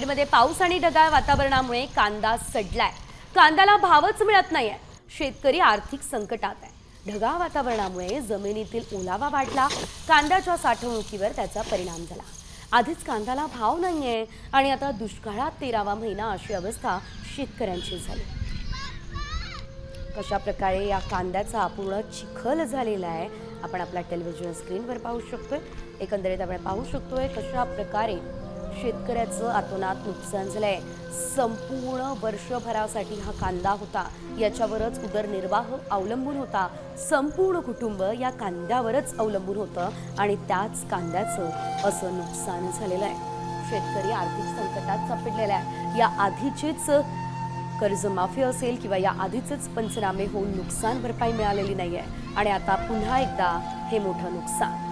बीडमध्ये पाऊस आणि ढगाळ वातावरणामुळे कांदा सडलाय। कांद्याला भावच मिळत नाहीये। शेतकरी आर्थिक संकटात आहे। ढगाळ वातावरणामुळे जमिनीतील ओलावा वाढला, कांद्याच्या साठवणुकीवर त्याचा परिणाम झाला। आधीच कांद्याला भाव नाहीये आणि आता दुष्काळात 13वा महिना अशी अवस्था शेतकऱ्यांची झाली। कशा प्रकारे या कांद्याचा पूर्ण चिखल झालेला आहे आपण आपल्या टेलिव्हिजन स्क्रीनवर पाहू शकतोय। एकंदरीत आपण पाहू शकतोय कशा प्रकारे शेतकऱ्याचं अतोनात नुकसान झालंय। संपूर्ण वर्षभरासाठी हा कांदा होता, याच्यावरच उदरनिर्वाह अवलंबून होता। संपूर्ण कुटुंब या कांद्यावरच अवलंबून होतं आणि त्याच कांद्याचं असं नुकसान झालेलं आहे। शेतकरी आर्थिक संकटात सापडलेला आहे। या आधीचीच कर्जमाफी असेल किंवा या आधीचेच पंचनामे होऊन नुकसान भरपाई मिळालेली नाहीये आणि आता पुन्हा एकदा हे मोठं नुकसान।